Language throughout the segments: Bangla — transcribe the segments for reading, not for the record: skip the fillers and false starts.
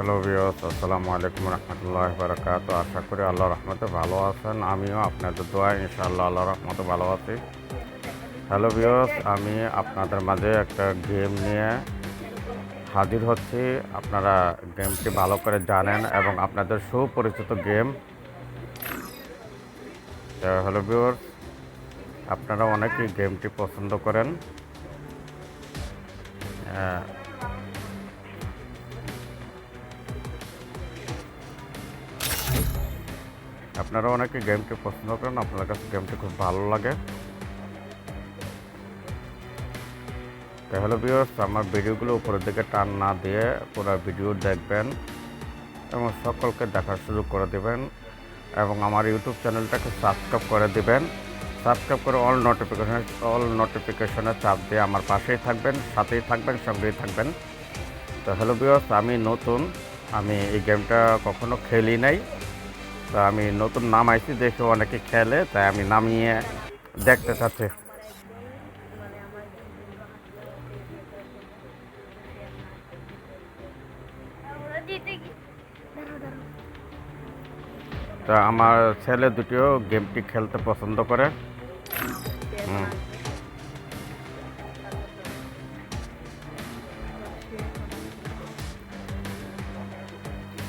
হ্যালো ভিউয়ার্স, আসসালামু আলাইকুম রহমতুল্লাহি বারাকাতুহু। আশা করি আল্লাহর রহমতে ভালো আছেন। আমিও আপনাদের দোয়ায় ইনশাআল্লাহ আল্লাহর রহমতে ভালো আছি। হ্যালো ভিউয়ার্স, আমি আপনাদের মাঝে একটা গেম নিয়ে হাজির হচ্ছি। আপনারা গেমটি ভালো করে জানেন এবং আপনাদের সুপরিচিত গেম। হ্যালো ভিউয়ার্স, আপনারা অনেকেই গেমটি পছন্দ করেন। আহ, আপনারা অনেকে গেমটি পছন্দ করেন, আপনার কাছে গেমটি খুব ভালো লাগে। তো হ্যালো ভিউয়ার্স, আমার ভিডিওগুলো উপরের দিকে টান না দিয়ে পুরো ভিডিও দেখবেন এবং সকলকে দেখার সুযোগ করে দেবেন এবং আমার ইউটিউব চ্যানেলটাকে সাবস্ক্রাইব করে দিবেন। সাবস্ক্রাইব করে অল নোটিফিকেশনে চাপ দিয়ে আমার পাশেই থাকবেন, সাথেই থাকবেন, সঙ্গেই থাকবেন। তো হ্যালো ভিউয়ার্স, আমি নতুন, আমি এই গেমটা কখনো খেলি নাই। তো আমি নতুন নামাইছি, দেখে অনেকে খেলে, তাই আমি নামিয়ে দেখতে চাচ্ছি। তা আমার ছেলে দুটিও গেমটি খেলতে পছন্দ করে। হুম,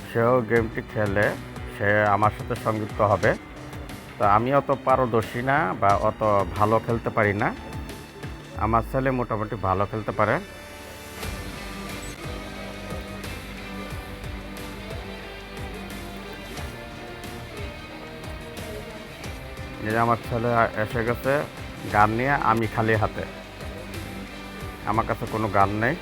সেও গেমটি খেলে, সে আমার সাথে সংযুক্ত হবে। তা আমি অত পারদর্শী না বা অত ভালো খেলতে পারি না। আমার ছেলে মোটামুটি ভালো খেলতে পারে। এই যে আমার ছেলে এসে গেছে গান নিয়ে, আমি খালি হাতে, আমার কাছে কোনো গান নেই।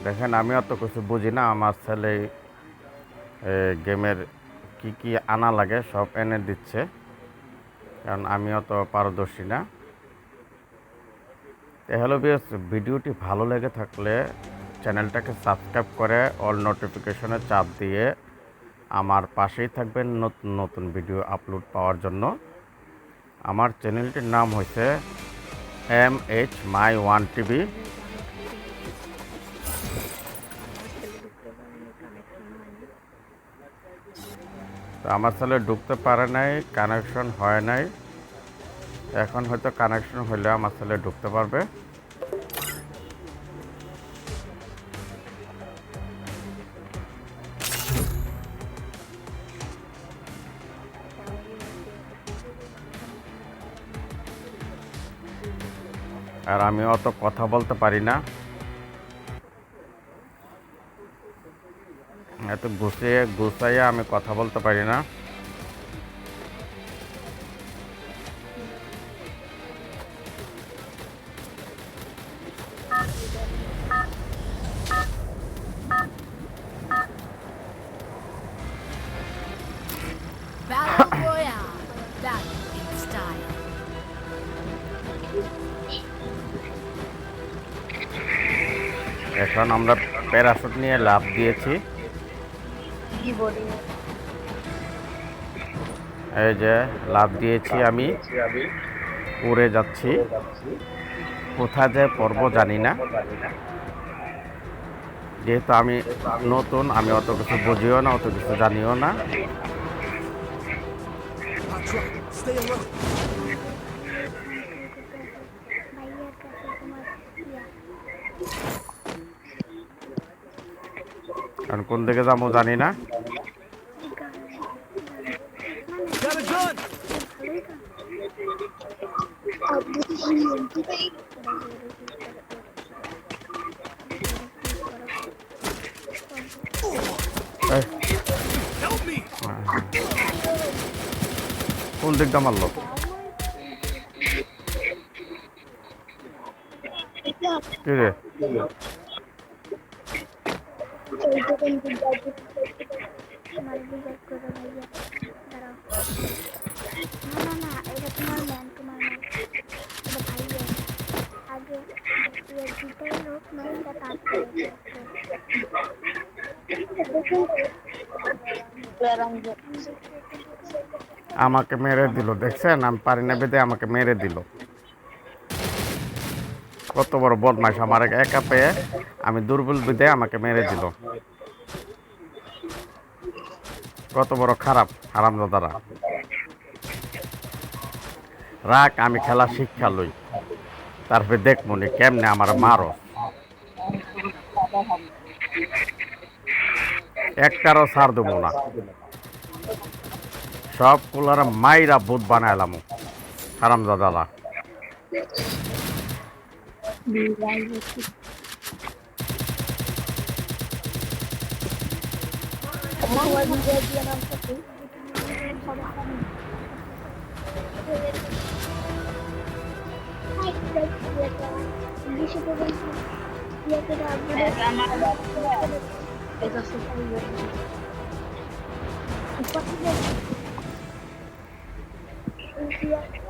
দেখেন, আমি অত কিছু বুঝি না, আমার ছেলে গেমের কি কি আনা লাগে সব এনে দিচ্ছে, কারণ আমি অত পারদর্শী না। হ্যালো ভিউয়ার্স, ভিডিওটি ভালো লেগে থাকলে চ্যানেলটাকে সাবস্ক্রাইব করে অল নোটিফিকেশনে চাপ দিয়ে আমার পাশেই থাকবেন নতুন নতুন ভিডিও আপলোড পাওয়ার জন্য। আমার চ্যানেলটির নাম হয়েছে MH My One TV। তো আমার ছেলে ঢুকতে পারে নাই, কানেকশন হয় নাই। এখন হয়তো কানেকশন হলে আমার ছেলে ঢুকতে পারবে। আর আমি অত কথা বলতে পারি না, এত গুছিয়ে আমি কথা বলতে পারি না। Battle Royale. Battle in style. এখন আমরা প্যারাশুট নিয়ে লাফ দিয়েছি। এই যে লাফ দিয়েছি, আমি উড়ে যাচ্ছি, কোথায় যে পড়ব জানি না। যেহেতু আমি নতুন, আমি অত কিছু বুঝিও না, অত কিছু জানিও না। কারণ কোন দিকে যাবো জানি না। এই, কোন দিকটা মারলো? কি রে? তোমার রিভাইভ করো ভাইয়া, দাঁড়াও। না না না, এটা তোমার ম্যান, তোমার ম্যান, এটা ভাইয়া। আগে জিতাই লোক ম্যানটা, তারপরে আমাকে মেরে দিল, দেখছেন? আমি পারি না বেঁধে আমাকে মেরে দিল। কত বড় বদমাইশ, আমার একা পেয়ে আমি দুর্বল বেঁধে আমাকে মেরে দিল। কত বড় খারাপ হারামজাদারা। রাখ, আমি খেলা শিক্ষা লই, তারপরে দেখবো নি কেমনে আমার মারো। একটারও ছাড় দেবো না, সব কুলার মাইরা ভূত বানাইলাম হারামজাদারা। বেশি পর্যন্ত ইয়ে করে আপডেট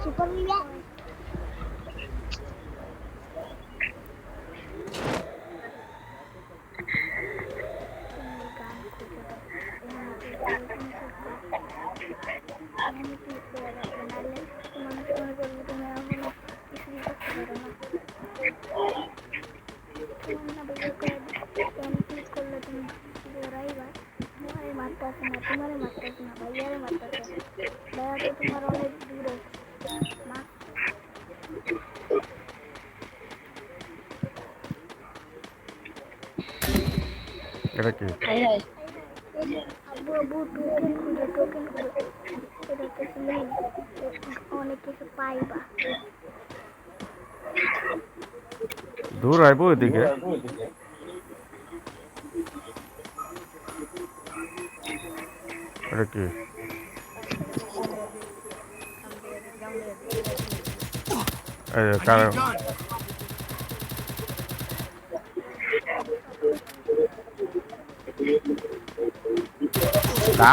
সুপার মিয়া গান খুঁজে দাও, এখানে ক্লিক করে রাখবে, নাহলে মানুষ মনে করবে তুমি এখনো কিছুই করতে পারো না। তোমার না বের করে ক্লিক করলে তুমি দৌড়াইবা, তোমারে মারতেছে না, তোমারে মারতেছে না, ভাইয়ারে মারতেছে। ভাইয়া তো তোমার অনেক দূরে মা। এটা কি? আব্বু আব্বু টোকেন খুঁজে, টোকেন খুঁজে, এটা কিছু নেই, অনেক কিছু পাইবা। দূর আইবো এদিকে। এটা কি? কারণ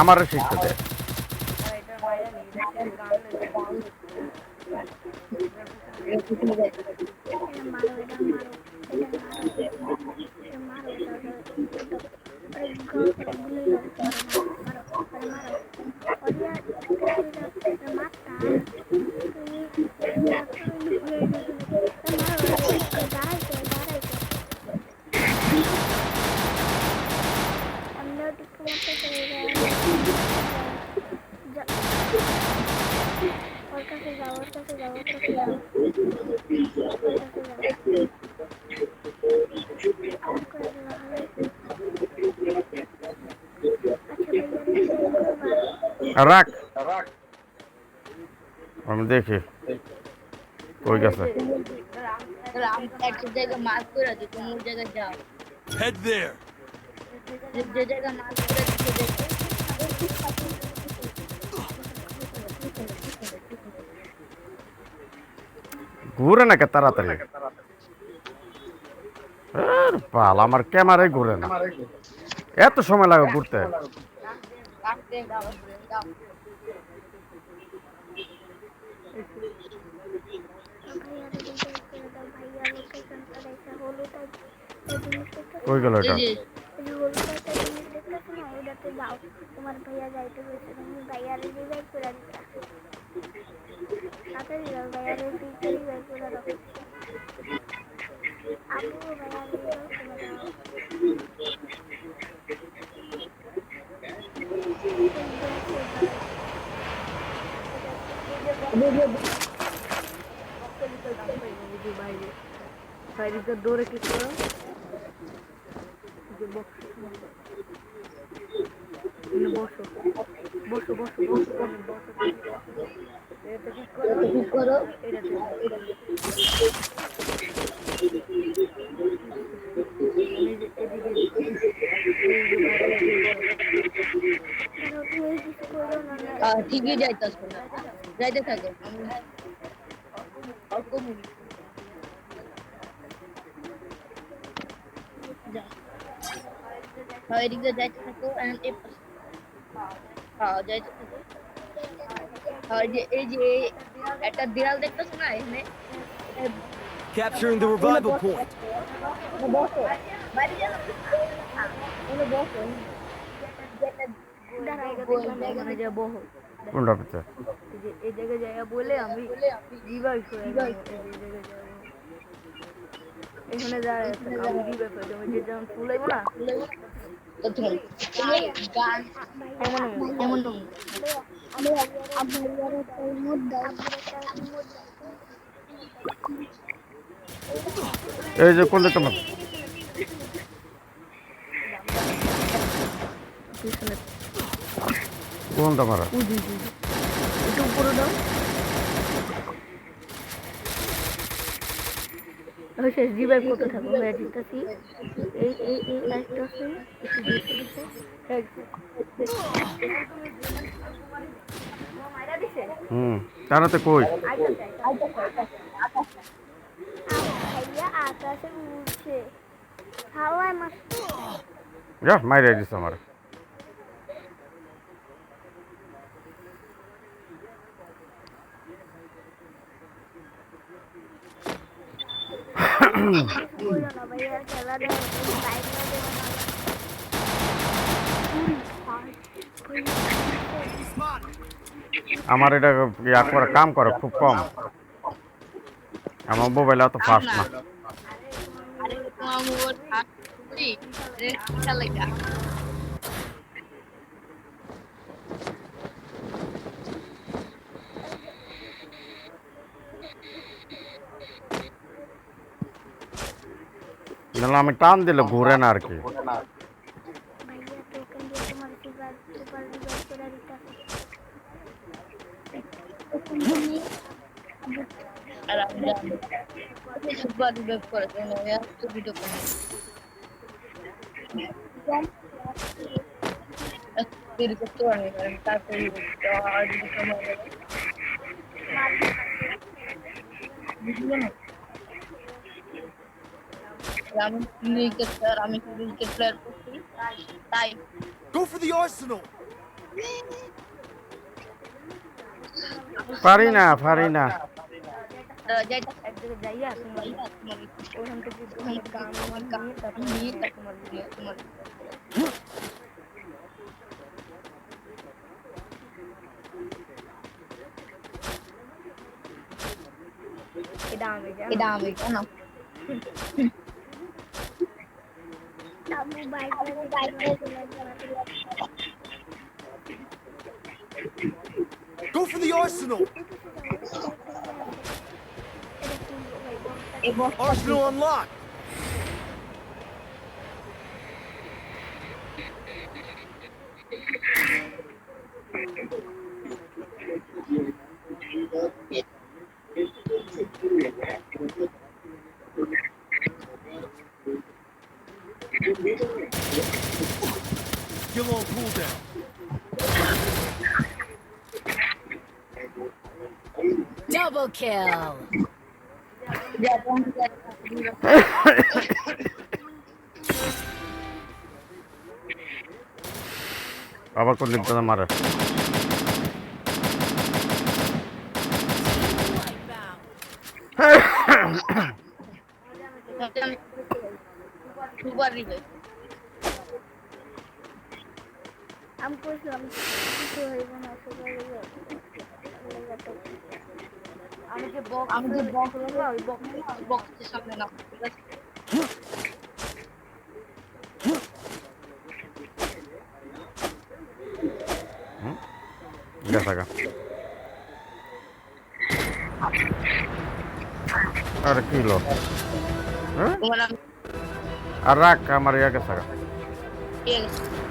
আমারও শিখতে দে। মারো, এটা মারো, এটা মারো, এটা মারো, এটা গুলি লাগছে, মারো মারো মারো, অরিয়া এটা মারতা তুমি, তুমি ভুলে গেছো নাকি? মারো, দাঁড়াইছে দাঁড়াইছে, আমরা টিকে মারতে চলে যাই, ওর কাছে যাও, ওর কাছে যাও, ওর কাছে যাও, ওর কাছে যাও। রাখ, আমি দেখি কই গেছে। Head there. ঘুরে না কে তাড়াতাড়ি? পাল, আমার ক্যামেরাই ঘুরে না, এত সময় লাগে ঘুরতে। কই গেল এটা? যাও, তোমার ভাইয়া যাইতে বলছে, তুমি ভাইয়ারে রিভাইভ করে দিতা, তাড়াতাড়ি যাও, ভাইয়ারে রিভাইভ করে দাও, আপু ভাইয়ারে রিভাইভ করে দাও। দৌড়ে কি করো, বসো বসো বসো বসো বসো, এটা ঠিক করো, এটা ঠিকই যাইতেছো না, যাইতে থাকো, অল্প মিনিট এদিকে যাইতে থাকো। হ্যাঁ যাইতে থাকো। এই যে একটা দেয়াল দেখতেছো না এখানে, Capturing the revival point. বসো বাইরে যাও না, এখানে বসো। দাঁড়াও যে বসো কোনটা পিছে এই জায়গায় জায়গা বলে আমি রিভাইভ করে দেবো। এখানে দাঁড়ায় আমি রিভাইভ করে দেবো, যে যখন ফুল আইবো না তুমি গান কেমন কেমন তুমি এই যে কোনটা তোমার পিছনে কোনটা মারা উদি একটু উপরে দাও। শেষ রিভাইভ করতে থাকো, হয়ে যেতেছি। এই একটা আছে একটু দিতে দিতে তারাতে কই ভাইয়া আকাশে উড়ছে হাওয়ায় মাছ যা মাইরে দিছে আমার বললো না ভাইয়া খেলা দেয় বাইক না দেবো আমার এটা ইয়া করে কাম করে খুব কম আমার মোবাইল অত ফাস্ট না আরে তোমার মোবাইল ফাস্ট খেলা লাগা নাহলে আমি টান দিলে ঘুরে না আর কি ভাইয়া টোকেন দিয়ে তোমার সুপার সুপার রিভাইভ করে দিতে আর আমি সুপার রিভাইভ করে দেন আর তো ভিডিও করে দেরি করতে পারবে কারণ তারপরে আর সময় লাগে বুঝলো না। আমি ক্রিকেট প্লেয়ার করছি তাই Go for the arsenal. পারি না যাই এক জায়গায় যাইয়া তোমার ওখান থেকে আমার গান নিয়ে তোমার তোমার এটা আমি জানো আম্মু bike Go for the arsenal. Arsenal unlocked. Skill on cooldown. Double kill. আবার কোন দিক থেকে মারে সুপার রিভাইভ আমি কইছিলাম কিছু হইব না সুপার রিভাইভ আমি যে বক্স ওই বক্সের সামনে না গেছে গা আর কি লো তোমার আর রাখ আমার ইয়া গেছে গা ঠিক আছে